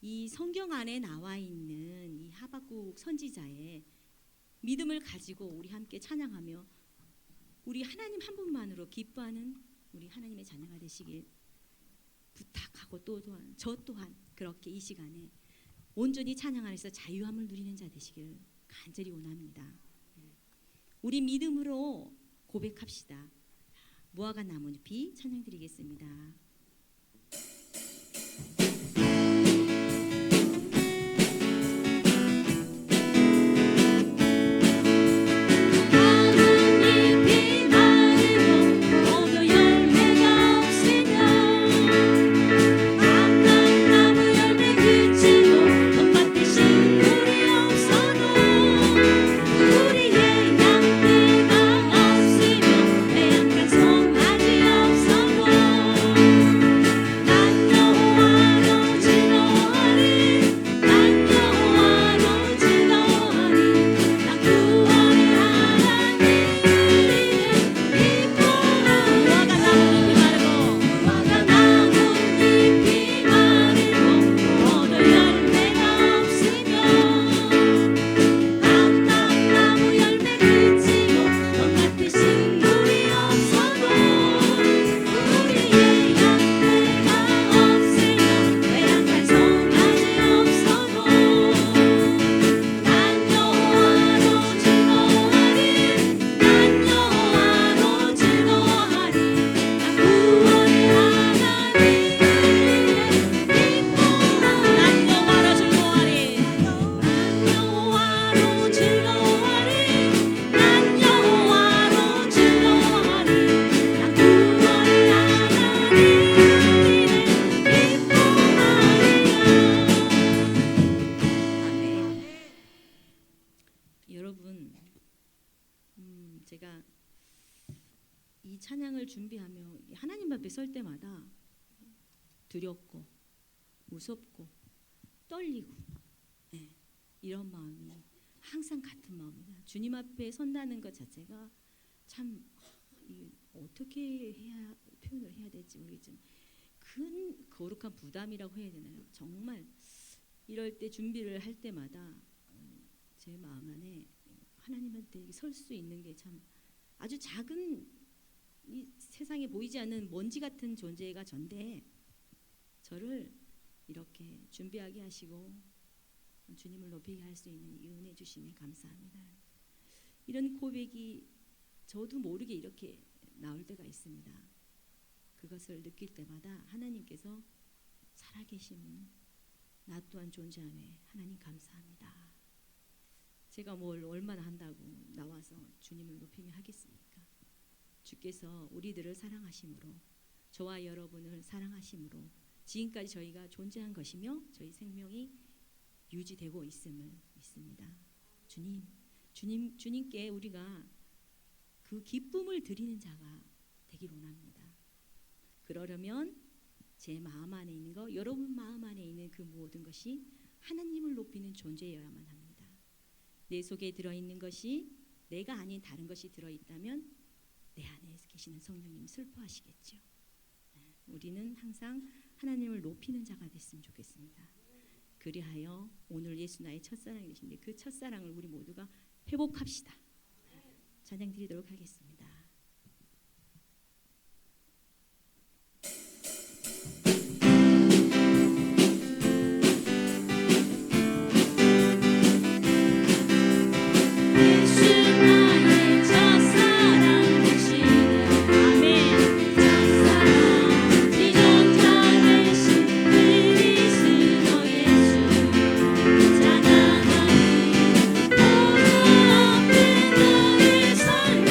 이 성경 안에 나와 있는 이 하박국 선지자의 믿음을 가지고 우리 함께 찬양하며 우리 하나님 한 분만으로 기뻐하는 우리 하나님의 자녀가 되시길 부탁하고 또한 저 또한 그렇게 이 시간에 온전히 찬양 안에서 자유함을 누리는 자 되시길 간절히 원합니다. 우리 믿음으로 고백합시다. 무화과 나뭇잎이 찬양드리겠습니다. 제가 이 찬양을 준비하며 하나님 앞에 설 때마다 두렵고 무섭고 떨리고 이런 마음이 항상 같은 마음이다. 주님 앞에 선다는 것 자체가 참 어떻게 해야 표현을 해야 될지 모르겠지만 큰 거룩한 부담이라고 해야 되나요? 정말 이럴 때 준비를 할 때마다 제 마음 안에 하나님한테 설 수 있는 게 참 아주 작은 이 세상에 보이지 않는 먼지 같은 존재가 전데 저를 이렇게 준비하게 하시고 주님을 높이게 할 수 있는 이 은혜 주심에 감사합니다. 이런 고백이 저도 모르게 이렇게 나올 때가 있습니다. 그것을 느낄 때마다 하나님께서 살아계심은 나 또한 존재함에 하나님 감사합니다. 제가 뭘 얼마나 한다고 나와서 주님을 높이며 하겠습니까? 주께서 우리들을 사랑하심으로 저와 여러분을 사랑하심으로 지금까지 저희가 존재한 것이며 저희 생명이 유지되고 있음을 믿습니다. 주님께 우리가 그 기쁨을 드리는 자가 되길 원합니다. 그러려면 제 마음 안에 있는 것, 여러분 마음 안에 있는 그 모든 것이 하나님을 높이는 존재여야만 합니다. 내 속에 들어있는 것이 내가 아닌 다른 것이 들어있다면 내 안에 계시는 성령님이 슬퍼하시겠죠. 우리는 항상 하나님을 높이는 자가 됐으면 좋겠습니다. 그리하여 오늘 예수 나의 첫사랑이 되신데 그 첫사랑을 우리 모두가 회복합시다. 찬양 드리도록 하겠습니다. 찬양하니 모두 없는 너의 삶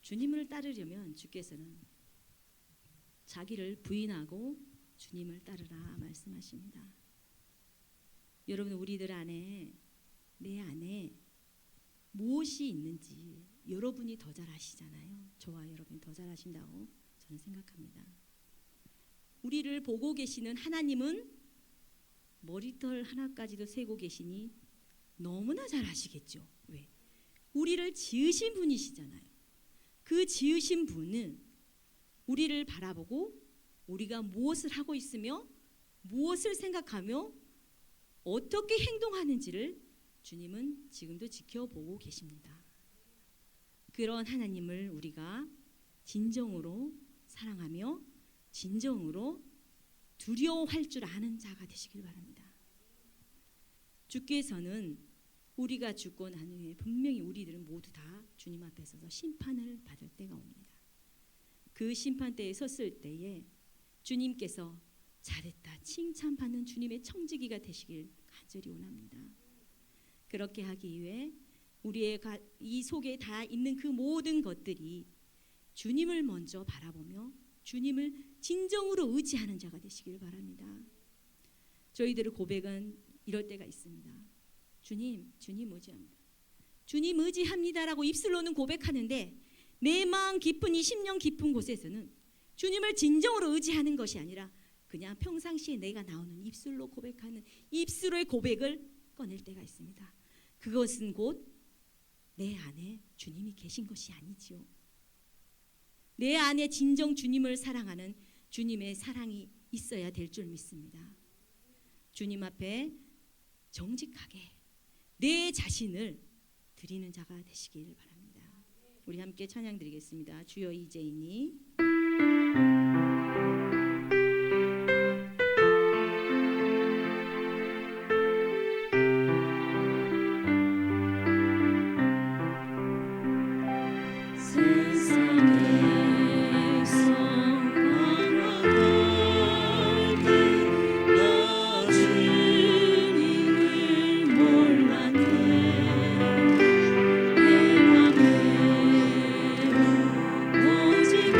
주님을 따르려면 주께서는 자기를 부인하고 주님을 따르라 말씀하십니다. 여러분, 우리들 안에, 내 안에 무엇이 있는지 여러분이 더 잘 아시잖아요. 저와 여러분이 더 잘 아신다고 저는 생각합니다. 우리를 보고 계시는 하나님은 머리털 하나까지도 세고 계시니 너무나 잘 아시겠죠. 왜? 우리를 지으신 분이시잖아요. 그 지으신 분은 우리를 바라보고 우리가 무엇을 하고 있으며 무엇을 생각하며 어떻게 행동하는지를 주님은 지금도 지켜보고 계십니다. 그런 하나님을 우리가 진정으로 사랑하며 진정으로 두려워할 줄 아는 자가 되시길 바랍니다. 주께서는 우리가 죽고 난 후에 분명히 우리들은 모두 다 주님 앞에 서서 심판을 받을 때가 옵니다. 그 심판대에 섰을 때에 주님께서 잘했다 칭찬받는 주님의 청지기가 되시길 간절히 원합니다. 그렇게 하기 위해 우리의 이 속에 다 있는 그 모든 것들이 주님을 먼저 바라보며 주님을 진정으로 의지하는 자가 되시길 바랍니다. 저희들의 고백은 이럴 때가 있습니다. 주님 의지합니다. 주님 의지합니다라고 입술로는 고백하는데 내 마음 깊은 이 심령 깊은 곳에서는 주님을 진정으로 의지하는 것이 아니라 그냥 평상시에 내가 나오는 입술로 고백하는 입술의 고백을 꺼낼 때가 있습니다. 그것은 곧 내 안에 주님이 계신 것이 아니지요. 내 안에 진정 주님을 사랑하는 주님의 사랑이 있어야 될 줄 믿습니다. 주님 앞에 정직하게 내 자신을 드리는 자가 되시길 바랍니다. 우리 함께 찬양 드리겠습니다. 주여 이제이니 오직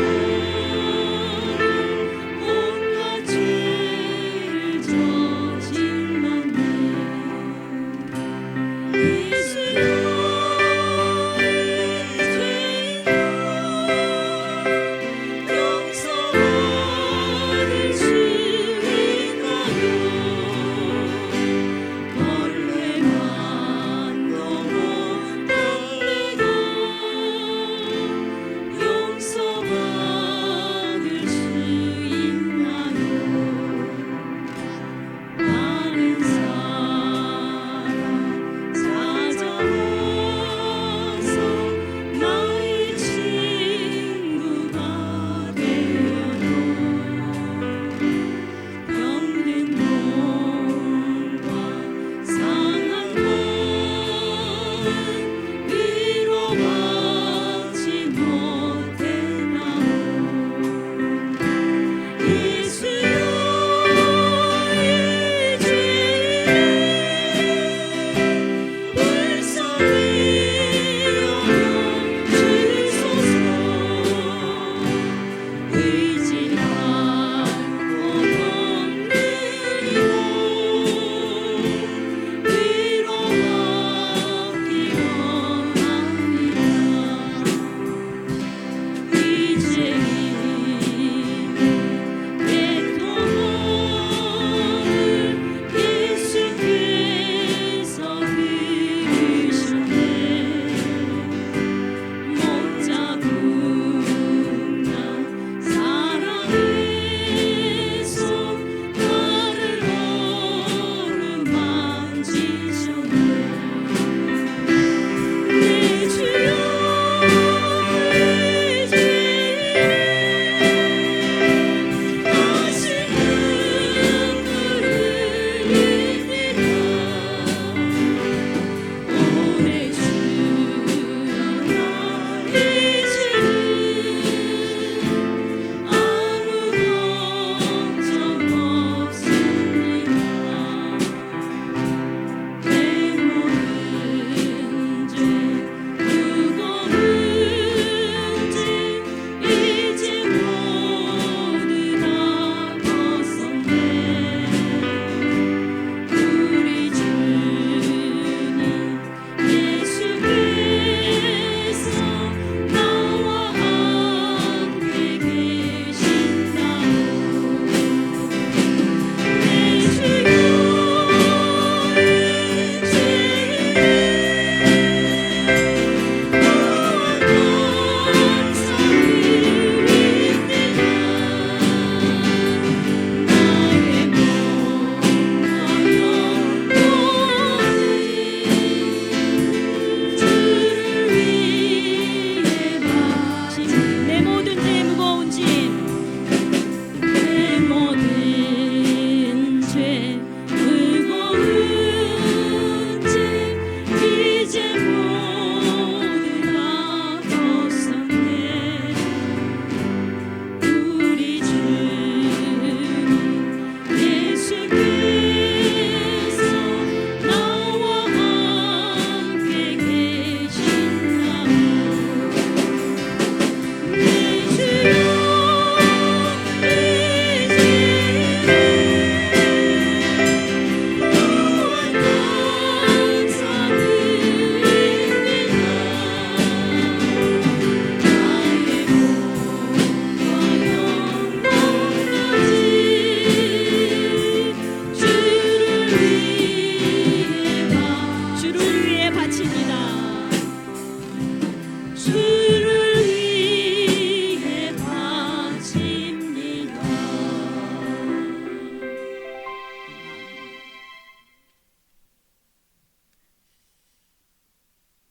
주를 위해 바칩니다.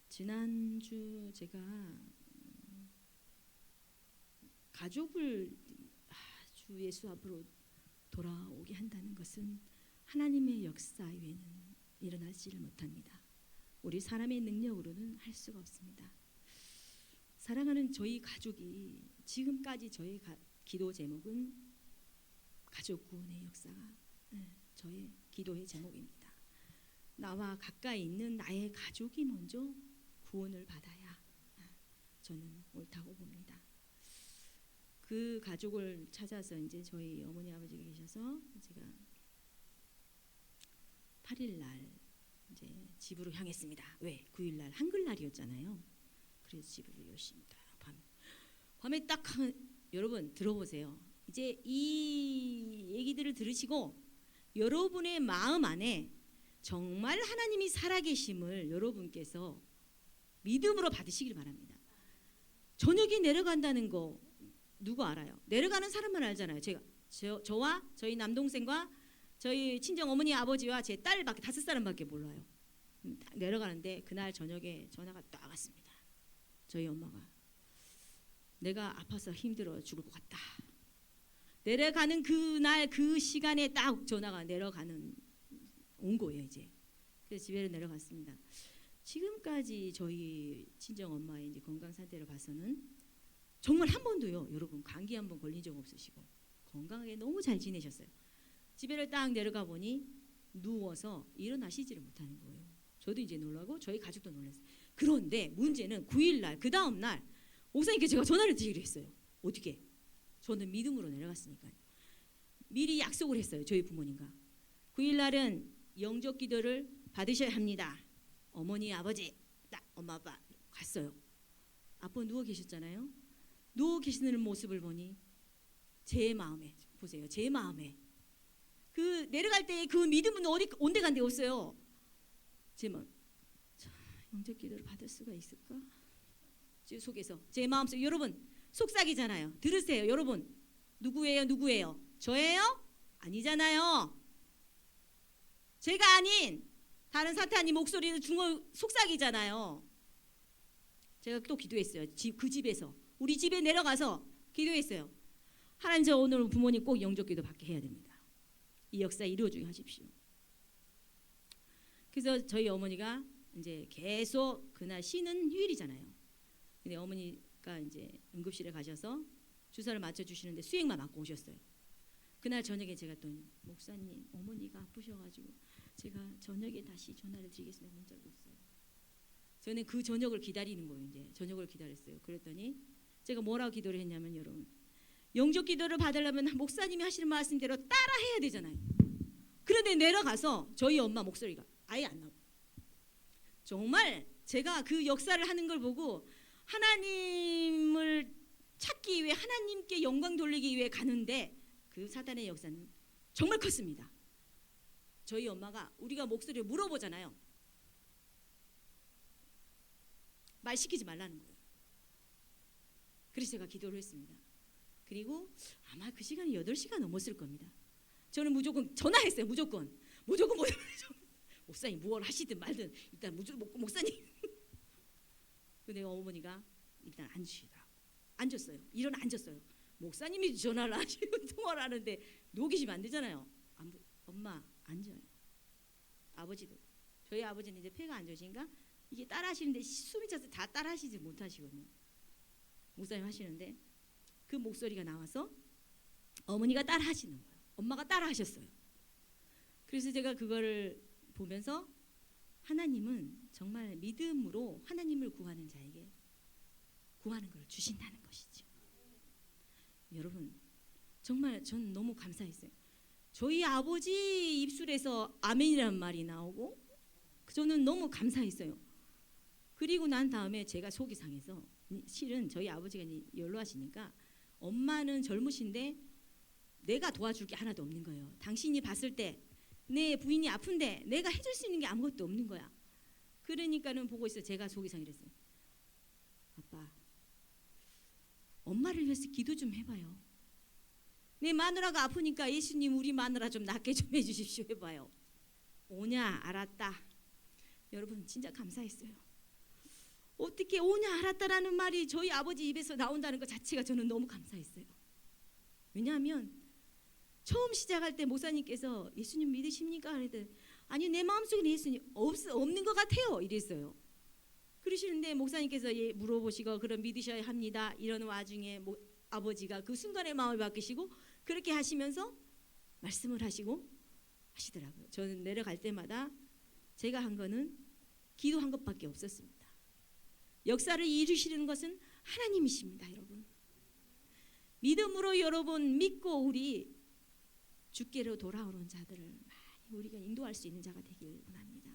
지난주 제가 가족을 주 예수 앞으로 돌아오게 한다는 것은 하나님의 역사 외에는 일어나지를 못합니다. 우리 사람의 능력으로는 할 수가 없습니다. 사랑하는 저희 가족이 지금까지 저의 기도 제목은 가족 구원의 역사가 저의 기도의 제목입니다. 나와 가까이 있는 나의 가족이 먼저 구원을 받아야 저는 옳다고 봅니다. 그 가족을 찾아서 이제 저희 어머니 아버지가 계셔서 제가 8일 날 이제 집으로 향했습니다. 왜? 9일 날 한글날이었잖아요. 그래서 집으로 열심히 딱 밤에 딱 여러분 들어보세요. 이제 이 얘기들을 들으시고 여러분의 마음 안에 정말 하나님이 살아계심을 여러분께서 믿음으로 받으시길 바랍니다. 저녁이 내려간다는 거 누구 알아요? 내려가는 사람만 알잖아요. 저와 저희 남동생과 저희 친정 어머니 아버지와 제 딸밖에 5사람밖에 몰라요. 내려가는데 그날 저녁에 전화가 딱 왔습니다. 저희 엄마가 내가 아파서 힘들어 죽을 것 같다. 내려가는 그날 그 시간에 딱 전화가 온 거예요. 이제 그래서 집에 내려갔습니다. 지금까지 저희 친정 엄마의 이제 건강 상태를 봐서는 정말 한 번도요, 여러분 감기 한 번 걸린 적 없으시고 건강하게 너무 잘 지내셨어요. 집에를 딱 내려가 보니 누워서 일어나시지를 못하는 거예요. 저도 이제 놀라고 저희 가족도 놀랐어요. 그런데 문제는 9일 날 그 다음 날 목사님께 제가 전화를 드리기로 했어요. 어떻게? 저는 믿음으로 내려갔으니까요. 미리 약속을 했어요. 저희 부모님과 9일 날은 영적 기도를 받으셔야 합니다. 어머니 아버지 딱 엄마 아빠 갔어요. 아빠 누워 계셨잖아요. 누워 계시는 모습을 보니 제 마음에 보세요. 제 마음에 그 내려갈 때 그 믿음은 어디 온데간데 없어요. 제 마음 영적 기도를 받을 수가 있을까? 제 속에서 제 마음속 여러분 속삭이잖아요. 들으세요. 여러분 누구예요? 저예요? 아니잖아요. 제가 아닌 다른 사탄이 목소리를 속삭이잖아요. 제가 또 기도했어요. 그 집에서 우리 집에 내려가서 기도했어요. 하나님 저 오늘 부모님 꼭 영적 기도 받게 해야 됩니다. 이 역사 이루어주게 하십시오. 그래서 저희 어머니가 이제 계속 그날 쉬는 휴일이잖아요. 근데 어머니가 이제 응급실에 가셔서 주사를 맞춰주시는데 수액만 맞고 오셨어요. 그날 저녁에 제가 또 목사님 어머니가 아프셔가지고 제가 저녁에 다시 전화를 드리겠습니다. 문자를 줬어요. 저는 그 저녁을 기다리는 거예요. 이제 저녁을 기다렸어요. 그랬더니 제가 뭐라고 기도를 했냐면 여러분 영적 기도를 받으려면 목사님이 하시는 말씀대로 따라 해야 되잖아요. 그런데 내려가서 저희 엄마 목소리가 아예 안 나와요. 정말 제가 그 역사를 하는 걸 보고 하나님을 찾기 위해 하나님께 영광 돌리기 위해 가는데 그 사단의 역사는 정말 컸습니다. 저희 엄마가 우리가 목소리를 물어보잖아요. 말 시키지 말라는 거예요. 그래서 제가 기도를 했습니다. 그리고 아마 그 시간이 8시가 넘었을 겁니다. 저는 무조건 전화했어요. 무조건 목사님 무엇 하시든 말든 일단 목사님. 근데 어머니가 일단 앉았어요. 일어나 앉았어요. 목사님이 전화를 하시고 통화를 하는데 누워 계시면 안 되잖아요. 엄마 앉아요. 아버지도 저희 아버지는 이제 폐가 안 좋으신가 이게 따라 하시는데 숨이 차서 다 따라 하시지 못하시거든요. 목사님 하시는데 그 목소리가 나와서 어머니가 따라 하시는 거예요. 엄마가 따라 하셨어요. 그래서 제가 그거를 보면서 하나님은 정말 믿음으로 하나님을 구하는 자에게 구하는 걸 주신다는 것이죠. 여러분 정말 전 너무 감사했어요. 저희 아버지 입술에서 아멘이라는 말이 나오고 저는 너무 감사했어요. 그리고 난 다음에 제가 속이 상해서 실은 저희 아버지가 연로하시니까 엄마는 젊으신데 내가 도와줄 게 하나도 없는 거예요. 당신이 봤을 때 내 부인이 아픈데 내가 해줄 수 있는 게 아무것도 없는 거야. 그러니까는 보고 있어 제가 속이 상했어요. 아빠, 엄마를 위해서 기도 좀 해봐요. 내 마누라가 아프니까 예수님 우리 마누라 좀 낫게 좀 해주십시오 해봐요. 오냐 알았다. 여러분 진짜 감사했어요. 어떻게 오냐 알았다라는 말이 저희 아버지 입에서 나온다는 것 자체가 저는 너무 감사했어요. 왜냐하면 처음 시작할 때 목사님께서 예수님 믿으십니까? 그랬더니 아니 내 마음속에 예수님 없는 것 같아요 이랬어요. 그러시는데 목사님께서 물어보시고 그럼 믿으셔야 합니다. 이런 와중에 아버지가 그 순간에 마음을 바뀌시고 그렇게 하시면서 말씀을 하시고 하시더라고요. 저는 내려갈 때마다 제가 한 거는 기도한 것밖에 없었습니다. 역사를 이루시는 것은 하나님이십니다. 여러분 믿음으로 여러분 믿고 우리 주께로 돌아오는 자들을 많이 우리가 인도할 수 있는 자가 되길 원합니다.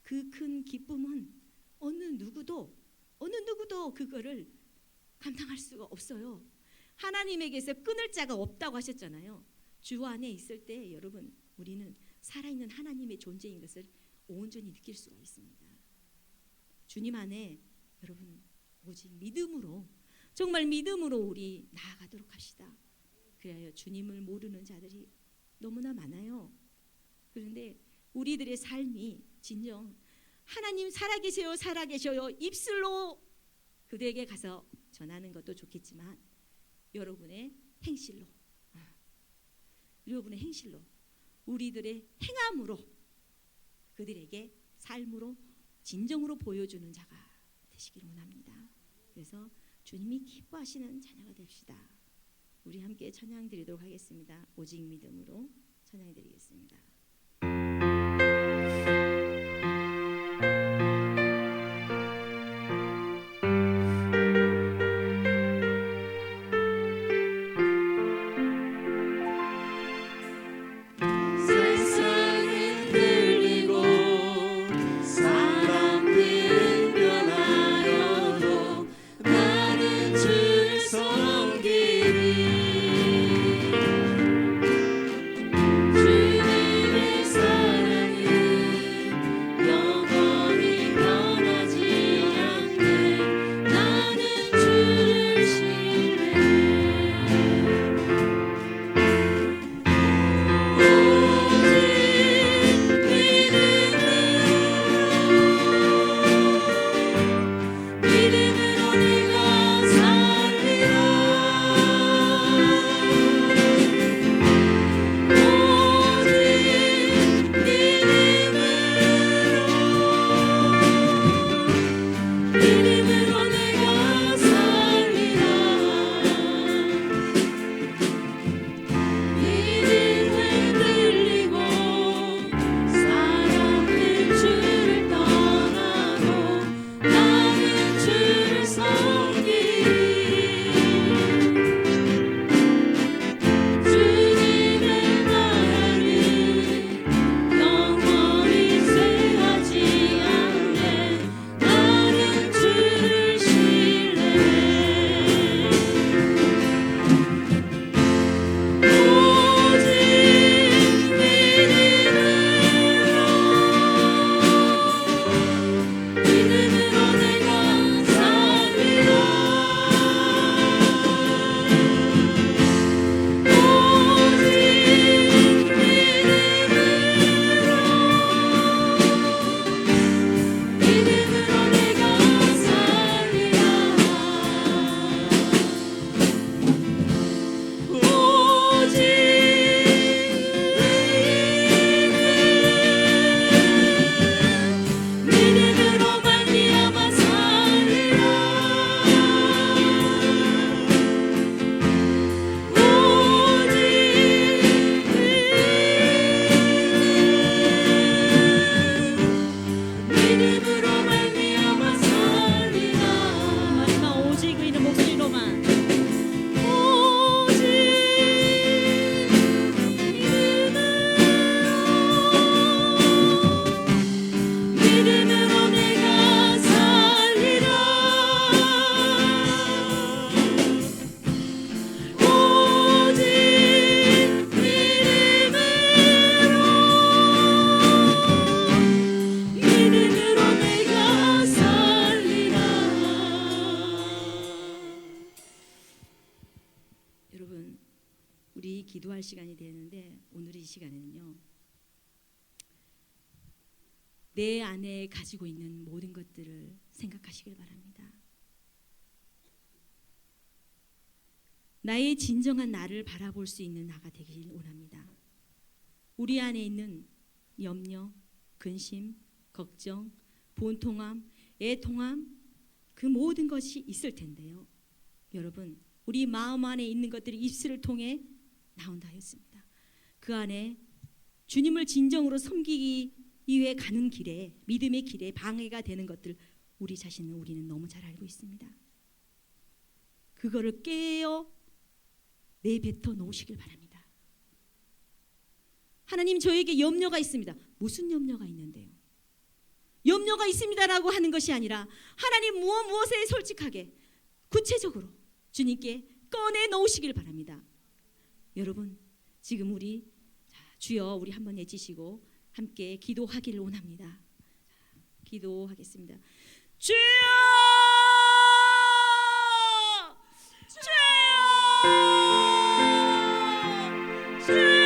그 큰 기쁨은 어느 누구도 그거를 감당할 수가 없어요. 하나님에게서 끊을 자가 없다고 하셨잖아요. 주 안에 있을 때 여러분 우리는 살아있는 하나님의 존재인 것을 온전히 느낄 수가 있습니다. 주님 안에 여러분 오직 믿음으로 정말 믿음으로 우리 나아가도록 합시다. 그래야 주님을 모르는 자들이 너무나 많아요. 그런데 우리들의 삶이 진정 하나님 살아계세요 살아계셔요 입술로 그들에게 가서 전하는 것도 좋겠지만 여러분의 행실로 우리들의 행함으로 그들에게 삶으로 진정으로 보여주는 자가 되시기를 원합니다. 그래서 주님이 기뻐하시는 자녀가 됩시다. 우리 함께 찬양 드리도록 하겠습니다. 오직 믿음으로 찬양 드리겠습니다. 주님을 기도할 시간이 되는데 오늘 이 시간에는요, 내 안에 가지고 있는 모든 것들을 생각하시길 바랍니다. 나의 진정한 나를 바라볼 수 있는 나가 되길 원합니다. 우리 안에 있는 염려, 근심, 걱정, 본통함, 애통함, 그 모든 것이 있을 텐데요, 여러분, 우리 마음 안에 있는 것들이 입술을 통해 나온다 했습니다. 그 안에 주님을 진정으로 섬기기 위해 가는 길에, 믿음의 길에 방해가 되는 것들, 우리는 너무 잘 알고 있습니다. 그거를 깨어 내뱉어 놓으시길 바랍니다. 하나님, 저에게 염려가 있습니다. 무슨 염려가 있는데요? 염려가 있습니다라고 하는 것이 아니라 하나님 무엇에 솔직하게 구체적으로 주님께 꺼내 놓으시길 바랍니다. 여러분, 지금 우리 주여, 우리 한번 외치시고 함께 기도하기를 원합니다. 기도하겠습니다. 주여, 주여, 주여.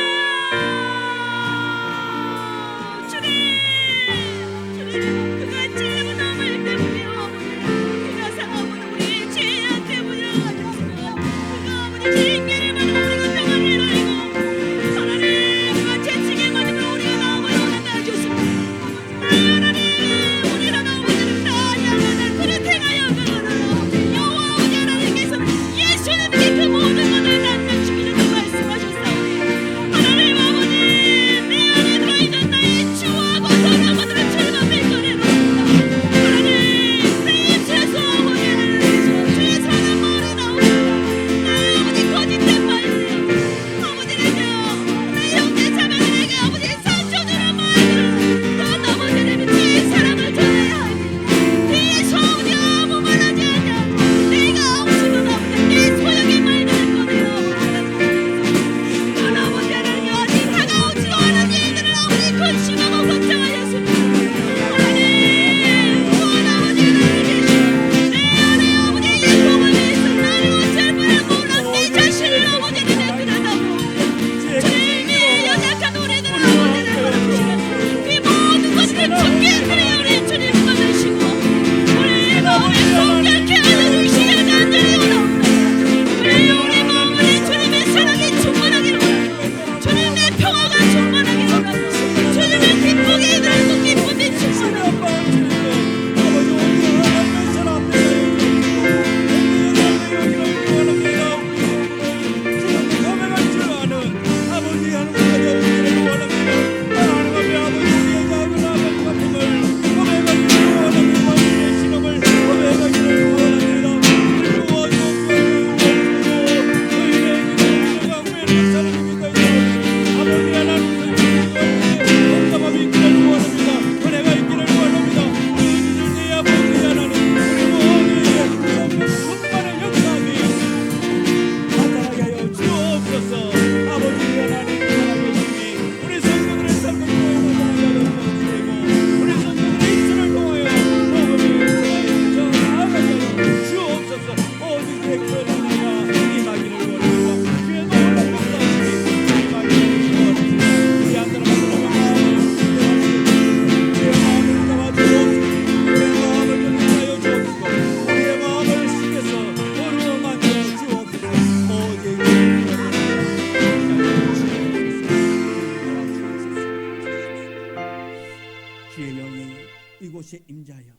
이곳에 임자하여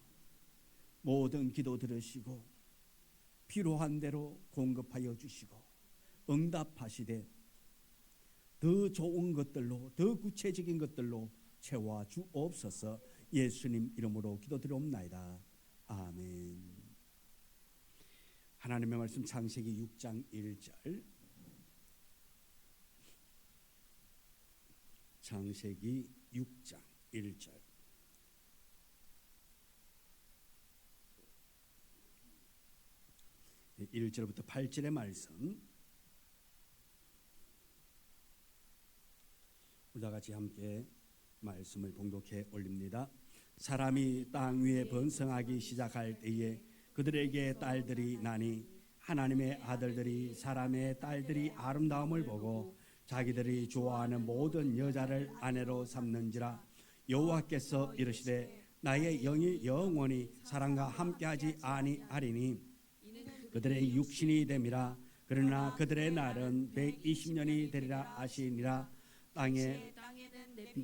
모든 기도 들으시고 필요한 대로 공급하여 주시고 응답하시되 더 좋은 것들로, 더 구체적인 것들로 채워 주옵소서. 예수님 이름으로 기도드리옵나이다. 아멘. 하나님의 말씀 창세기 6장 1절. 창세기 6장 1절. 1절부터 8절의 말씀 우리가 같이 함께 말씀을 봉독해 올립니다. 사람이 땅 위에 번성하기 시작할 때에 그들에게 딸들이 나니 하나님의 아들들이 사람의 딸들이 아름다움을 보고 자기들이 좋아하는 모든 여자를 아내로 삼는지라. 여호와께서 이르시되 나의 영이 영원히 사람과 함께하지 아니하리니 그들의 육신이 됨이라. 그러나 그들의 날은 120년이 되리라 하시니라. 땅에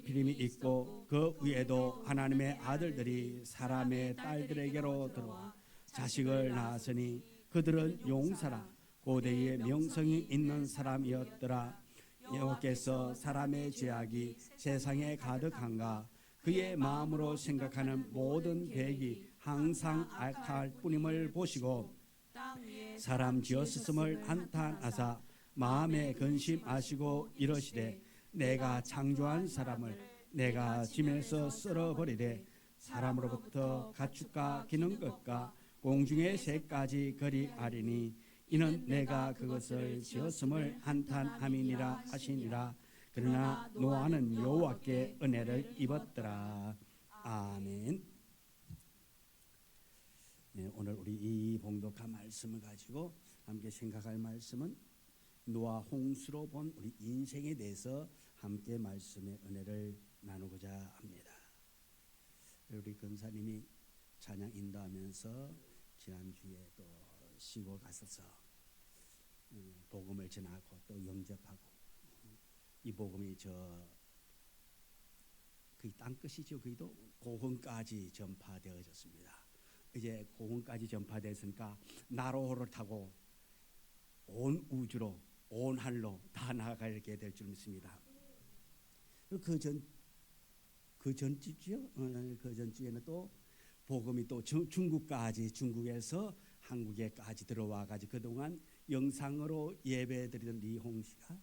피림이 있고 그 위에도 하나님의 아들들이 사람의 딸들에게로 들어와 자식을 낳았으니 그들은 용사라. 고대의 명성이 있는 사람이었더라. 여호와께서 사람의 죄악이 세상에 가득한가. 그의 마음으로 생각하는 모든 계획이 항상 악할 뿐임을 보시고 사람 지었음을 한탄하사 마음에 근심하시고 이러시되 내가 창조한 사람을 내가 짐에서 쓸어버리되 사람으로부터 가축과 기는 것과 공중의 새까지 거리하리니 이는 내가 그것을 지었음을 한탄함이니라 하시니라. 그러나 노아는 여호와께 은혜를 입었더라. 아멘. 네, 오늘 우리 이 봉독한 말씀을 가지고 함께 생각할 말씀은 노아 홍수로 본 우리 인생에 대해서 함께 말씀의 은혜를 나누고자 합니다. 우리 권사님이 찬양 인도하면서 지난주에 또 시골 가셔서 복음을 전하고 또 영접하고 이 복음이 그 땅끝이죠. 그도 고흥까지 전파되어졌습니다. 이제 고흥까지 전파됐으니까 나로호를 타고 온 우주로 온 하늘로 다 나아가게 될 줄 믿습니다. 그 전주에는 또 복음이 또 중국까지 중국에서 한국에까지 들어와 가지고 그동안 영상으로 예배드리던 리홍 씨가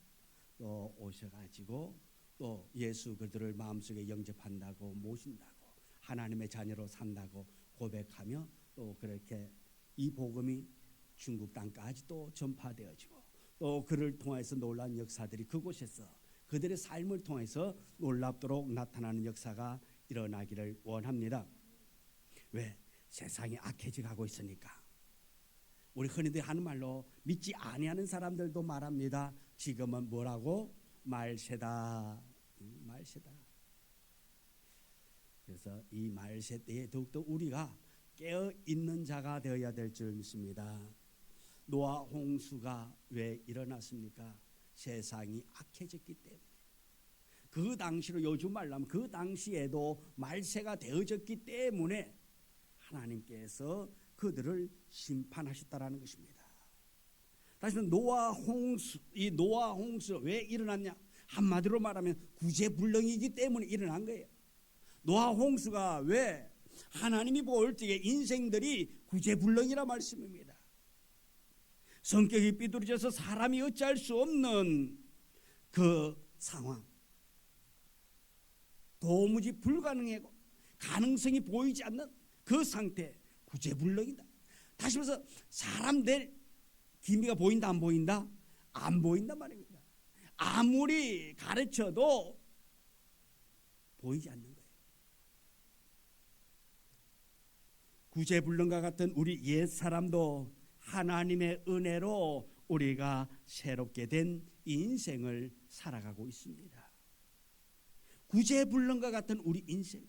또 오셔가지고 또 예수 그들을 마음속에 영접한다고 모신다고 하나님의 자녀로 산다고 고백하며 또 그렇게 이 복음이 중국 땅까지 또 전파되어지고 또 그를 통해서 놀라운 역사들이 그곳에서 그들의 삶을 통해서 놀랍도록 나타나는 역사가 일어나기를 원합니다. 왜? 세상이 악해져 가고 있으니까. 우리 흔히들 하는 말로 믿지 아니하는 사람들도 말합니다. 지금은 뭐라고? 말세다. 말세다. 그래서 이 말세 때에 더욱더 우리가 깨어 있는 자가 되어야 될 줄 믿습니다. 노아 홍수가 왜 일어났습니까? 세상이 악해졌기 때문에. 그 당시로 요즘 말하면 그 당시에도 말세가 되어졌기 때문에 하나님께서 그들을 심판하셨다라는 것입니다. 다시 노아 홍수, 이 노아 홍수 왜 일어났냐? 한마디로 말하면 구제불능이기 때문에 일어난 거예요. 노아 홍수가 왜 하나님이 볼 적에 인생들이 구제불능이라 말씀입니다. 성격이 삐뚤어져서 사람이 어찌할 수 없는 그 상황, 도무지 불가능하고 가능성이 보이지 않는 그 상태, 구제불능이다. 다시 말해서 사람 될 기미가 보인다 안 보인다? 안 보인단 말입니다. 아무리 가르쳐도 보이지 않는 거예요. 구제불능과 같은 우리 옛사람도 하나님의 은혜로 우리가 새롭게 된 인생을 살아가고 있습니다. 구제불능과 같은 우리 인생.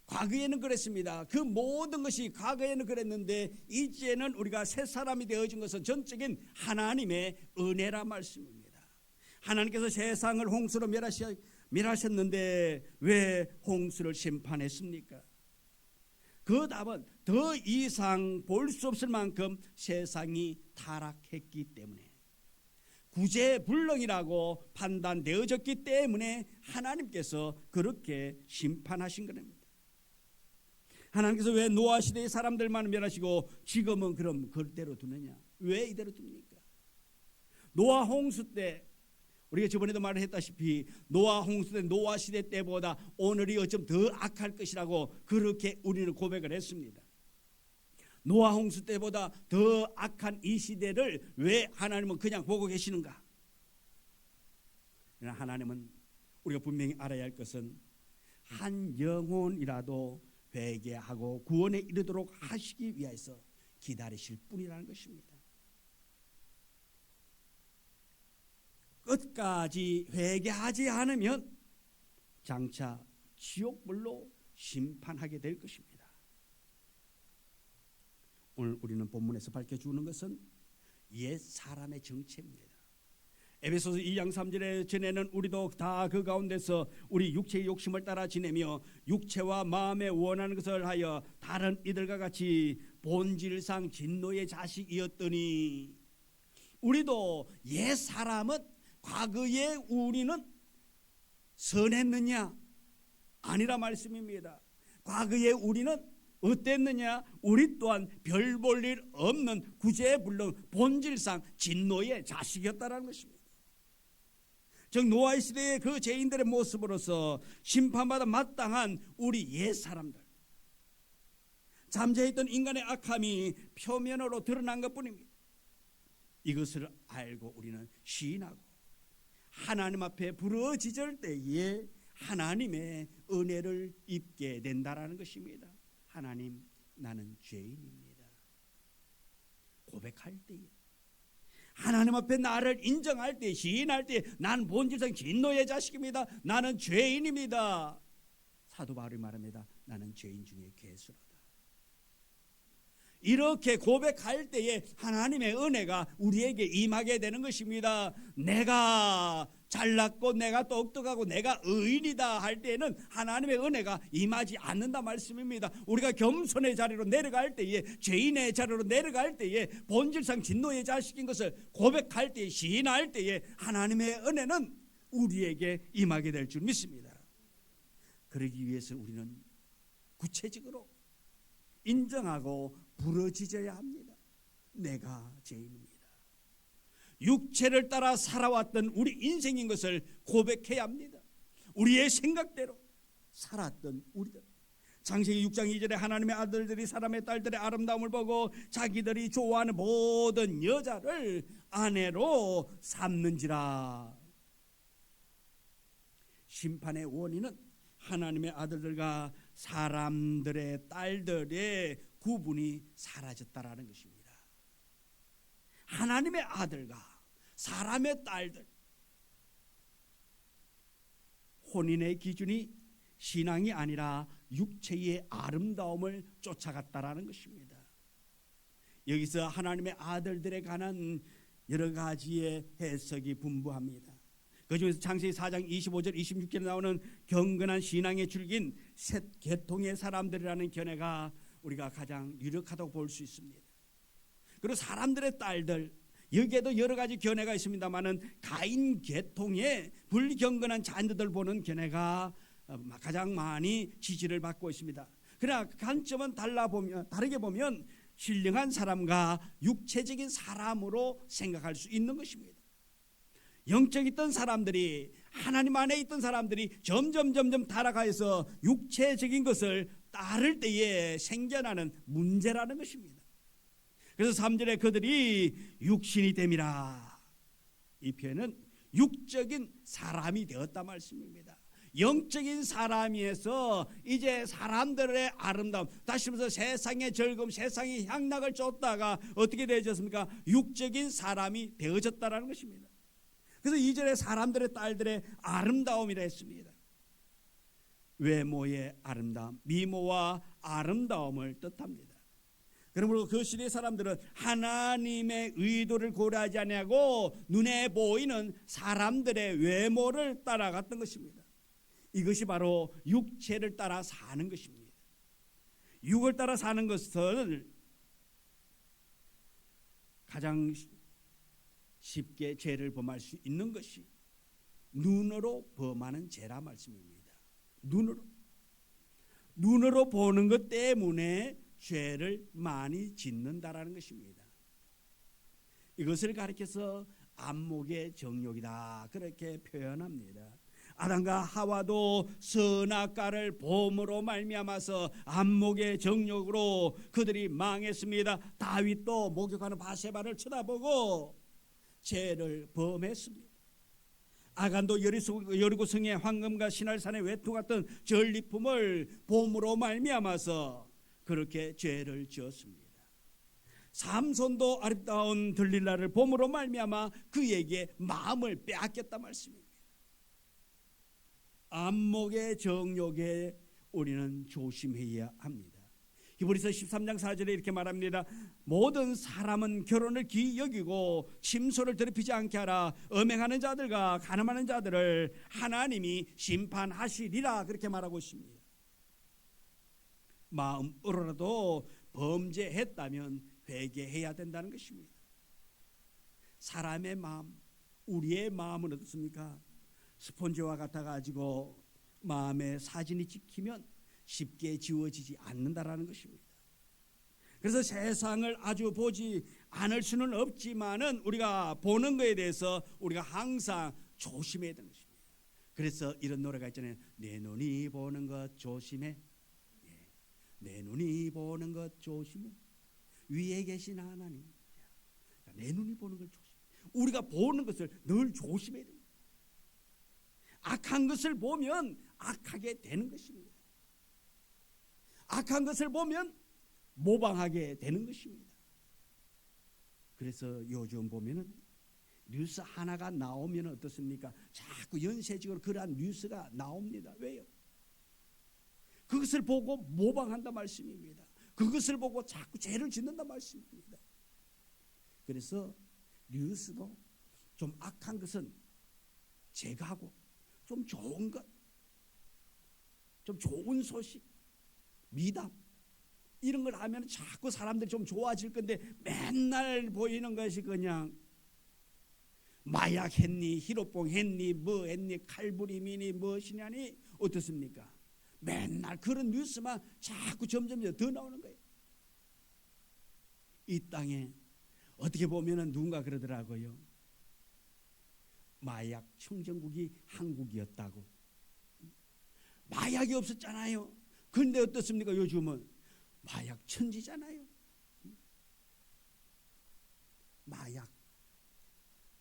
과거에는 그랬습니다. 그 모든 것이 과거에는 그랬는데 이제는 우리가 새 사람이 되어진 것은 전적인 하나님의 은혜라 말씀입니다. 하나님께서 세상을 홍수로 멸하셨는데 왜 홍수를 심판했습니까? 그 답은 더 이상 볼 수 없을 만큼 세상이 타락했기 때문에 구제불능이라고 판단되어졌기 때문에 하나님께서 그렇게 심판하신 겁니다. 하나님께서 왜 노아 시대의 사람들만 멸하시고 지금은 그럼 그대로 두느냐? 왜 이대로 둡니까? 노아 홍수 때 우리가 저번에도 말을 했다시피 노아 홍수 때 노아 시대 때보다 오늘이 어쩜 더 악할 것이라고 그렇게 우리는 고백을 했습니다. 노아 홍수 때보다 더 악한 이 시대를 왜 하나님은 그냥 보고 계시는가? 하나님은 우리가 분명히 알아야 할 것은 한 영혼이라도 회개하고 구원에 이르도록 하시기 위해서 기다리실 뿐이라는 것입니다. 끝까지 회개하지 않으면 장차 지옥불로 심판하게 될 것입니다. 오늘 우리는 본문에서 밝혀주는 것은 옛 사람의 정체입니다. 에베소서 2장 3절에 전에는 우리도 다 그 가운데서 우리 육체의 욕심을 따라 지내며 육체와 마음에 원하는 것을 하여 다른 이들과 같이 본질상 진노의 자식이었더니, 우리도 옛 사람은 과거에 우리는 선했느냐? 아니라 말씀입니다. 과거에 우리는 어땠느냐? 우리 또한 별 볼 일 없는 구제불능 본질상 진노의 자식이었다는 것입니다. 즉 노아의 시대의 그 죄인들의 모습으로서 심판받아 마땅한 우리 옛 사람들, 잠재했던 인간의 악함이 표면으로 드러난 것뿐입니다. 이것을 알고 우리는 시인하고 하나님 앞에 부르짖을 때에 하나님의 은혜를 입게 된다라는 것입니다. 하나님, 나는 죄인입니다. 고백할 때에, 하나님 앞에 나를 인정할 때, 시인할 때, 난 본질상 진노의 자식입니다. 나는 죄인입니다. 사도 바울이 말합니다. 나는 죄인 중에 괴수로다. 이렇게 고백할 때에 하나님의 은혜가 우리에게 임하게 되는 것입니다. 내가 잘났고 내가 똑똑하고 내가 의인이다 할 때에는 하나님의 은혜가 임하지 않는다 말씀입니다. 우리가 겸손의 자리로 내려갈 때에, 죄인의 자리로 내려갈 때에, 본질상 진노의 자식인 것을 고백할 때에, 시인할 때에 하나님의 은혜는 우리에게 임하게 될 줄 믿습니다. 그러기 위해서 우리는 구체적으로 인정하고 부르짖어야 합니다. 내가 죄인입니다. 육체를 따라 살아왔던 우리 인생인 것을 고백해야 합니다. 우리의 생각대로 살았던 우리들. 창세기 6장 2절에 하나님의 아들들이 사람의 딸들의 아름다움을 보고 자기들이 좋아하는 모든 여자를 아내로 삼는지라. 심판의 원인은 하나님의 아들들과 사람들의 딸들의 구분이 사라졌다라는 것입니다. 하나님의 아들과 사람의 딸들, 혼인의 기준이 신앙이 아니라 육체의 아름다움을 쫓아갔다라는 것입니다. 여기서 하나님의 아들들에 관한 여러 가지의 해석이 분분합니다. 그중에서 창세기 4장 25절 26절에 나오는 경건한 신앙의 줄긴 셋 계통의 사람들이라는 견해가 우리가 가장 유력하다고 볼 수 있습니다. 그리고 사람들의 딸들, 여기에도 여러 가지 견해가 있습니다만은 가인 계통의 불경건한 자녀들 보는 견해가 가장 많이 지지를 받고 있습니다. 그러나 관점은 다르게 보면 신령한 사람과 육체적인 사람으로 생각할 수 있는 것입니다. 영적 있던 사람들이, 하나님 안에 있던 사람들이 점점 타락하여서 육체적인 것을 따를 때에 생겨나는 문제라는 것입니다. 그래서 3절에 그들이 육신이 됨이라, 이 표현은 육적인 사람이 되었다 말씀입니다. 영적인 사람이어서 이제 사람들의 아름다움, 다시 말해서 세상의 즐거움, 세상의 향락을 쫓다가 어떻게 되어졌습니까? 육적인 사람이 되어졌다라는 것입니다. 그래서 2절에 사람들의 딸들의 아름다움이라 했습니다. 외모의 아름다움, 미모와 아름다움을 뜻합니다. 그러므로 그 시대의 사람들은 하나님의 의도를 고려하지 아니하고 눈에 보이는 사람들의 외모를 따라갔던 것입니다. 이것이 바로 육체를 따라 사는 것입니다. 육을 따라 사는 것을 가장 쉽게 죄를 범할 수 있는 것이 눈으로 범하는 죄라 말씀입니다. 눈으로 보는 것 때문에 죄를 많이 짓는다라는 것입니다. 이것을 가리켜서 안목의 정욕이다, 그렇게 표현합니다. 아담과 하와도 선악과를 범으로 말미암아서 안목의 정욕으로 그들이 망했습니다. 다윗도 목욕하는 바세바를 쳐다보고 죄를 범했습니다. 아간도 여리고성의 황금과 신할산의 외투 같은 전리품을 봄으로 말미암아서 그렇게 죄를 지었습니다. 삼손도 아름다운 들릴라를 봄으로 말미암아 그에게 마음을 빼앗겼다 말씀입니다. 안목의 정욕에 우리는 조심해야 합니다. 히브리서 13장 4절에 이렇게 말합니다. 모든 사람은 결혼을 귀히 여기고 침소를 더럽히지 않게 하라. 음행하는 자들과 간음하는 자들을 하나님이 심판하시리라. 그렇게 말하고 있습니다. 마음으로라도 범죄했다면 회개해야 된다는 것입니다. 사람의 마음, 우리의 마음은 어떻습니까? 스폰지와 같아가지고 마음에 사진이 찍히면 쉽게 지워지지 않는다라는 것입니다. 그래서 세상을 아주 보지 않을 수는 없지만은 우리가 보는 것에 대해서 우리가 항상 조심해야 되는 것입니다. 그래서 이런 노래가 있잖아요. 내 눈이 보는 것 조심해. 내 눈이 보는 것 조심해. 위에 계신 하나님. 내 눈이 보는 걸 조심해. 우리가 보는 것을 늘 조심해야 됩니다. 악한 것을 보면 악하게 되는 것입니다. 악한 것을 보면 모방하게 되는 것입니다. 그래서 요즘 보면은 뉴스 하나가 나오면 어떻습니까? 자꾸 연쇄적으로 그러한 뉴스가 나옵니다. 왜요? 그것을 보고 모방한다 말씀입니다. 그것을 보고 자꾸 죄를 짓는다 말씀입니다. 그래서 뉴스도 좀 악한 것은 제거하고 좀 좋은 것, 좀 좋은 소식, 미담 이런 걸 하면 자꾸 사람들이 좀 좋아질 건데 맨날 보이는 것이 그냥 마약 했니, 히로뽕 했니, 뭐 했니, 칼부림이니 무엇이냐니 어떻습니까? 맨날 그런 뉴스만 자꾸 점점 더 나오는 거예요. 이 땅에 어떻게 보면은 누군가 그러더라고요. 마약 청정국이 한국이었다고. 마약이 없었잖아요. 그런데 어떻습니까? 요즘은 마약 천지잖아요. 마약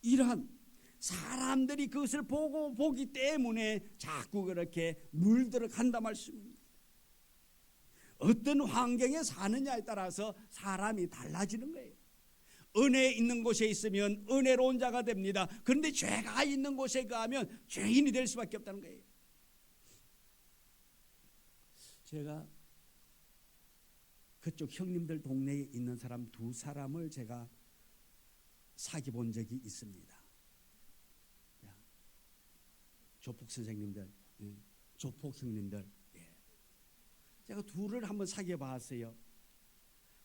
이러한 사람들이 그것을 보기 때문에 자꾸 그렇게 물들어 간다 말씀입니다. 어떤 환경에 사느냐에 따라서 사람이 달라지는 거예요. 은혜 있는 곳에 있으면 은혜로운 자가 됩니다. 그런데 죄가 있는 곳에 가면 죄인이 될 수밖에 없다는 거예요. 제가 그쪽 형님들 동네에 있는 사람 2사람을 제가 사귀어 본 적이 있습니다. 조폭 선생님들, 조폭 형님들, 제가 둘을 한번 사귀어 봤어요.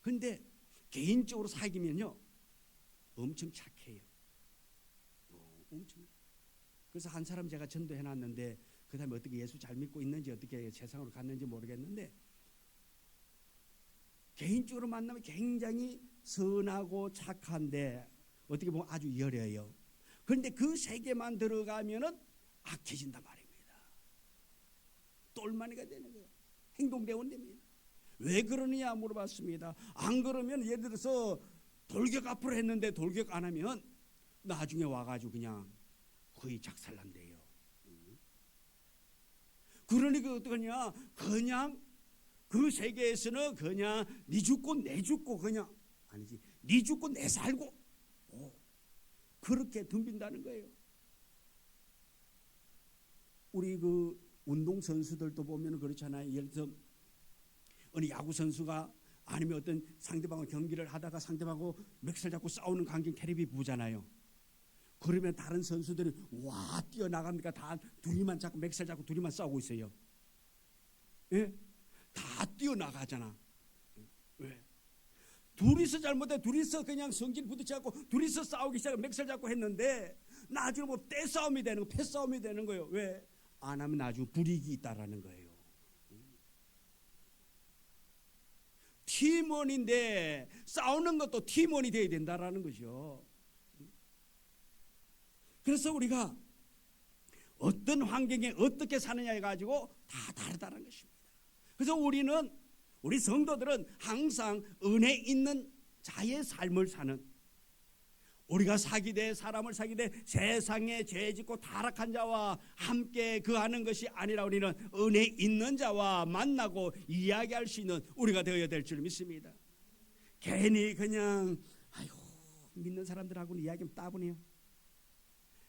근데 개인적으로 사귀면요 엄청 착해요. 엄청. 그래서 한 사람 제가 전도해 놨는데 그 다음에 어떻게 예수 잘 믿고 있는지 어떻게 세상으로 갔는지 모르겠는데 개인적으로 만나면 굉장히 선하고 착한데 어떻게 보면 아주 여려요. 그런데 그 세계만 들어가면은 악해진단 말입니다. 똘마니가 되는 거예요. 행동대원 됩니다. 왜 그러느냐 물어봤습니다. 안 그러면 예를 들어서 돌격 앞으로 했는데 돌격 안 하면 나중에 와가지고 그냥 거의 작살난대요. 그러니까 어떠냐? 그냥 그 세계에서는 그냥 니 죽고 내 죽고 그냥 아니지 니 죽고 내 살고 그렇게 덤빈다는 거예요. 우리 그 운동 선수들도 보면 그렇잖아요. 예를 들어서 어느 야구 선수가 아니면 어떤 상대방과 경기를 하다가 상대방하고 멱살 잡고 싸우는 관계 테레비 보잖아요. 그러면 다른 선수들이 와 뛰어나갑니까? 다 둘이만 잡고 멱살 잡고 둘이만 싸우고 있어요. 예? 다 뛰어나가잖아. 왜? 둘이서 잘못해 둘이서 그냥 성질 부딪혀갖고 둘이서 싸우기 시작하고 멱살 잡고 했는데 나중에 뭐 떼싸움이 되는 거 패싸움이 되는 거예요. 왜? 안 하면 나중에 불이익이 있다라는 거예요. 팀원인데 싸우는 것도 팀원이 돼야 된다라는 거죠. 그래서 우리가 어떤 환경에 어떻게 사느냐에 가지고 다 다르다는 것입니다. 그래서 우리 성도들은 항상 은혜 있는 자의 삶을 사는 우리가 사귀되 사람을 사귀되 세상에 죄짓고 타락한 자와 함께 거하는 것이 아니라 우리는 은혜 있는 자와 만나고 이야기할 수 있는 우리가 되어야 될 줄 믿습니다. 괜히 그냥 아이고 믿는 사람들하고는 이야기하면 따분해요.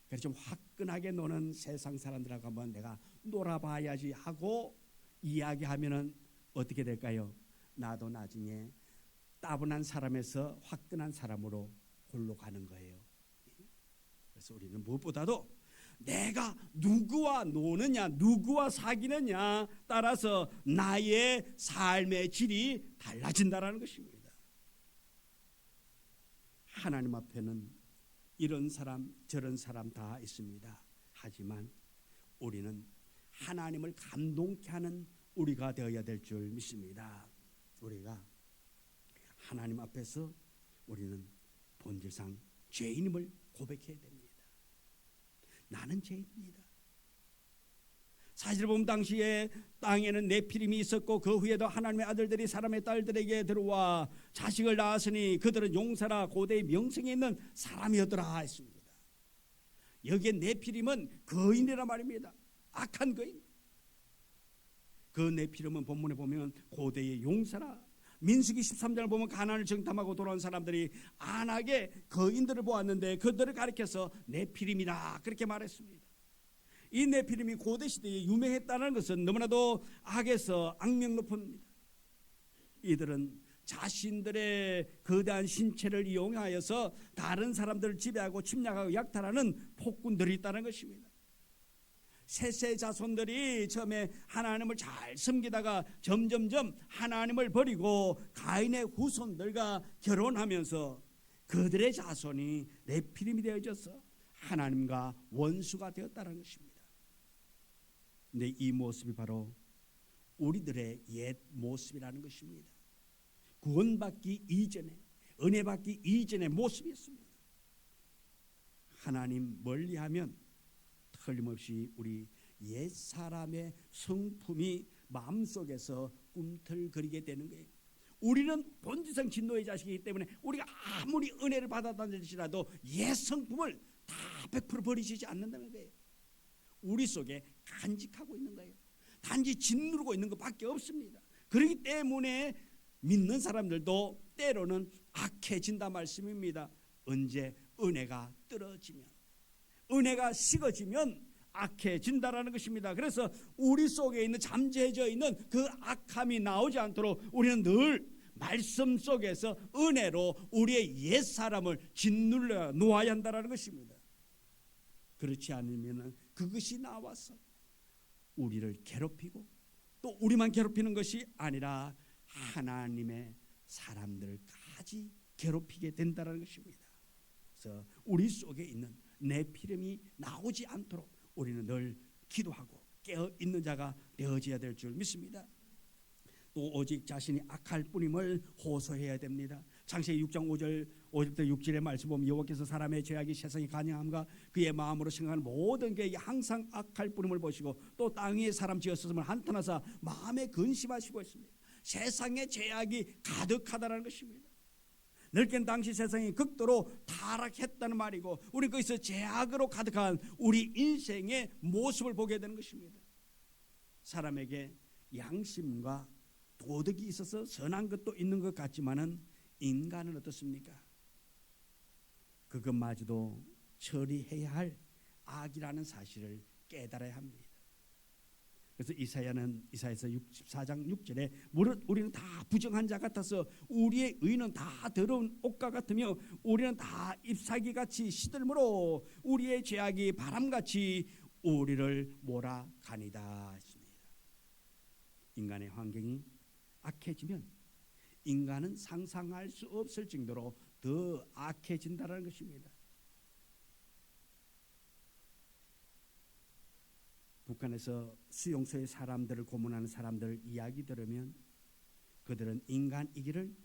그래서 좀 화끈하게 노는 세상 사람들하고 한번 내가 놀아봐야지 하고 이야기하면은 어떻게 될까요? 나도 나중에 따분한 사람에서 화끈한 사람으로 홀로 가는 거예요. 그래서 우리는 무엇보다도 내가 누구와 노느냐, 누구와 사귀느냐 따라서 나의 삶의 질이 달라진다라는 것입니다. 하나님 앞에는 이런 사람 저런 사람 다 있습니다. 하지만 우리는 하나님을 감동케 하는 우리가 되어야 될 줄 믿습니다. 우리가 하나님 앞에서 우리는 본질상 죄인임을 고백해야 됩니다. 나는 죄인입니다. 사실 보면 당시에 땅에는 네피림이 있었고 그 후에도 하나님의 아들들이 사람의 딸들에게 들어와 자식을 낳았으니 그들은 용사라 고대의 명성에 있는 사람이었더라 했습니다. 여기에 네피림은 거인이라 말입니다. 악한 거인. 그 네피림은 본문에 보면 고대의 용사라. 민수기 13장을 보면 가나안을 정탐하고 돌아온 사람들이 안악의 거인들을 보았는데 그들을 가리켜서 네피림이라 그렇게 말했습니다. 이 네피림이 고대 시대에 유명했다는 것은 너무나도 악에서 악명 높습니다. 이들은 자신들의 거대한 신체를 이용하여서 다른 사람들을 지배하고 침략하고 약탈하는 폭군들이 있다는 것입니다. 셋의 자손들이 처음에 하나님을 잘 섬기다가 점점점 하나님을 버리고 가인의 후손들과 결혼하면서 그들의 자손이 네피림이 되어져서 하나님과 원수가 되었다는 것입니다. 근데 이 모습이 바로 우리들의 옛 모습이라는 것입니다. 구원받기 이전에, 은혜받기 이전의 모습이었습니다. 하나님 멀리하면 틀림없이 우리 옛사람의 성품이 마음속에서 꿈틀거리게 되는 거예요. 우리는 본질상 진노의 자식이기 때문에 우리가 아무리 은혜를 받았다는지라도 옛 성품을 다 100% 버리시지 않는다는 거예요. 우리 속에 간직하고 있는 거예요. 단지 짓누르고 있는 것밖에 없습니다. 그렇기 때문에 믿는 사람들도 때로는 악해진다 말씀입니다. 언제 은혜가 떨어지면, 은혜가 식어지면 악해진다라는 것입니다. 그래서 우리 속에 있는 잠재져 있는 그 악함이 나오지 않도록 우리는 늘 말씀 속에서 은혜로 우리의 옛사람을 짓눌러 놓아야 한다는 것입니다. 그렇지 않으면 그것이 나와서 우리를 괴롭히고 또 우리만 괴롭히는 것이 아니라 하나님의 사람들까지 괴롭히게 된다는 것입니다. 그래서 우리 속에 있는 네피림이 나오지 않도록 우리는 늘 기도하고 깨어 있는 자가 되어져야 될 줄 믿습니다. 또 오직 자신이 악할 뿐임을 호소해야 됩니다. 창세기 6장 5절부터 6절의 말씀 보면 여호와께서 사람의 죄악이 세상에 간영함과 그의 마음으로 생각하는 모든 계획이 항상 악할 뿐임을 보시고 또 땅 위에 사람 지었음을 한탄하사 마음에 근심하시고 있습니다. 세상의 죄악이 가득하다는 것입니다. 넓게는 당시 세상이 극도로 타락했다는 말이고 우리 거기서 죄악으로 가득한 우리 인생의 모습을 보게 되는 것입니다. 사람에게 양심과 도덕이 있어서 선한 것도 있는 것 같지만은 인간은 어떻습니까? 그것마저도 처리해야 할 악이라는 사실을 깨달아야 합니다. 그래서 이사야서 64장 6절에 무릇 우리는 다 부정한 자 같아서 우리의 의는 다 더러운 옷과 같으며 우리는 다 잎사귀같이 시들므로 우리의 죄악이 바람같이 우리를 몰아가니다 했습니다. 인간의 환경이 악해지면 인간은 상상할 수 없을 정도로 더 악해진다는 것입니다. 북한에서 수용소의 사람들을 고문하는 사람들 이야기 들으면 그들은 인간이기를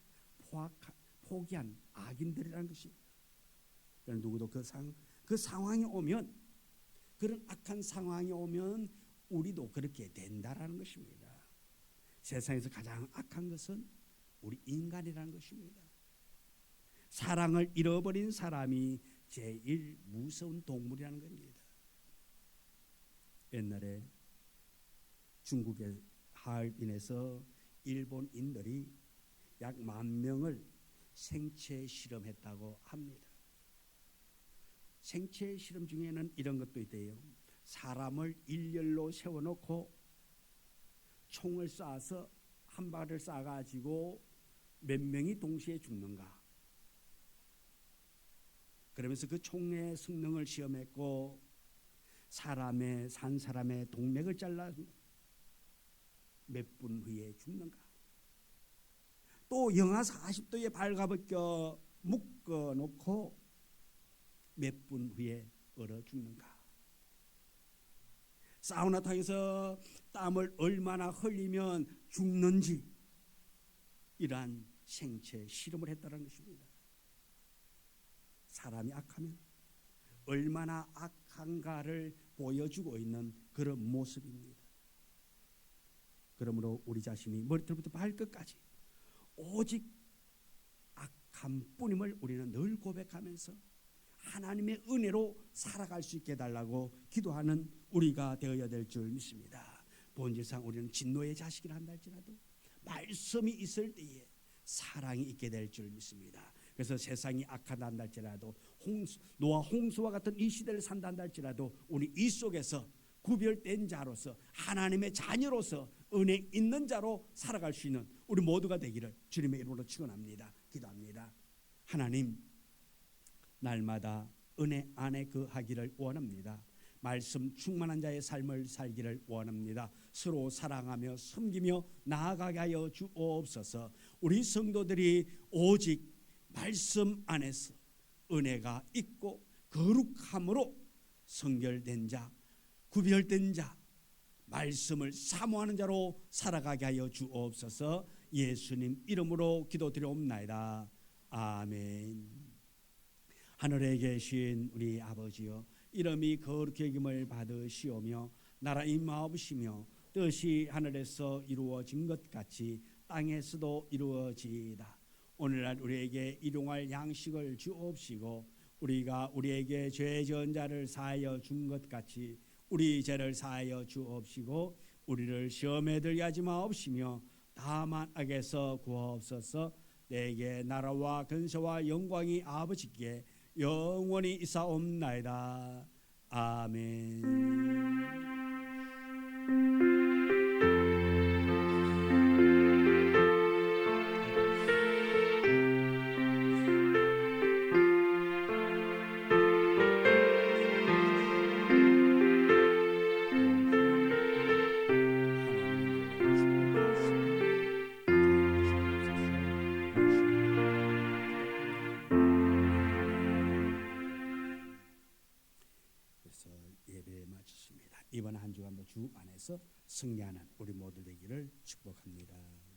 포기한 악인들이라는 것입니다. 누구도 그 상황이 오면, 그런 악한 상황이 오면 우리도 그렇게 된다라는 것입니다. 세상에서 가장 악한 것은 우리 인간이라는 것입니다. 사랑을 잃어버린 사람이 제일 무서운 동물이라는 겁니다. 옛날에 중국의 하얼빈에서 일본인들이 약 10,000명을 생체 실험했다고 합니다. 생체 실험 중에는 이런 것도 있대요. 사람을 일렬로 세워놓고 총을 쏴서 한 발을 쏴가지고 몇 명이 동시에 죽는가. 그러면서 그 총의 성능을 시험했고 산 사람의 동맥을 잘라 몇 분 후에 죽는가. 또 영하 40도에 발가벗겨 묶어놓고 몇 분 후에 얼어 죽는가. 사우나탕에서 땀을 얼마나 흘리면 죽는지 이러한 생체 실험을 했다는 것입니다. 사람이 악하면 얼마나 악한가를 보여주고 있는 그런 모습입니다. 그러므로 우리 자신이 머리털부터 발끝까지 오직 악한 뿐임을 우리는 늘 고백하면서 하나님의 은혜로 살아갈 수 있게 해달라고 기도하는 우리가 되어야 될 줄 믿습니다. 본질상 우리는 진노의 자식이라 한다 할지라도 말씀이 있을 때에 사랑이 있게 될 줄 믿습니다. 그래서 세상이 악하다 한다 할지라도 노아 홍수와 같은 이 시대를 산다 한다 할지라도 우리 이 속에서 구별된 자로서 하나님의 자녀로서 은혜 있는 자로 살아갈 수 있는 우리 모두가 되기를 주님의 이름으로 축원합니다. 기도합니다. 하나님, 날마다 은혜 안에 거하기를 원합니다. 말씀 충만한 자의 삶을 살기를 원합니다. 서로 사랑하며 섬기며 나아가게 하여 주옵소서. 우리 성도들이 오직 말씀 안에서 은혜가 있고 거룩함으로 성결된 자, 구별된 자, 말씀을 사모하는 자로 살아가게 하여 주옵소서. 예수님 이름으로 기도드리옵나이다. 아멘. 하늘에 계신 우리 아버지여, 이름이 거룩히 여김을 받으시오며 나라 임하옵시며 뜻이 하늘에서 이루어진 것 같이 땅에서도 이루어지이다. 오늘날 우리에게 일용할 양식을 주옵시고 우리가 우리에게 죄 지은 자를 사하여 준 것 같이 우리 죄를 사하여 주옵시고 우리를 시험에 들게 하지 마옵시며 다만 악에서 구하옵소서. 내게 나라와 근세와 영광이 아버지께 영원히 있사옵나이다. 아멘. 예배에 마쳤습니다. 이번 한 주간도 주 안에서 승리하는 우리 모두 되기를 축복합니다.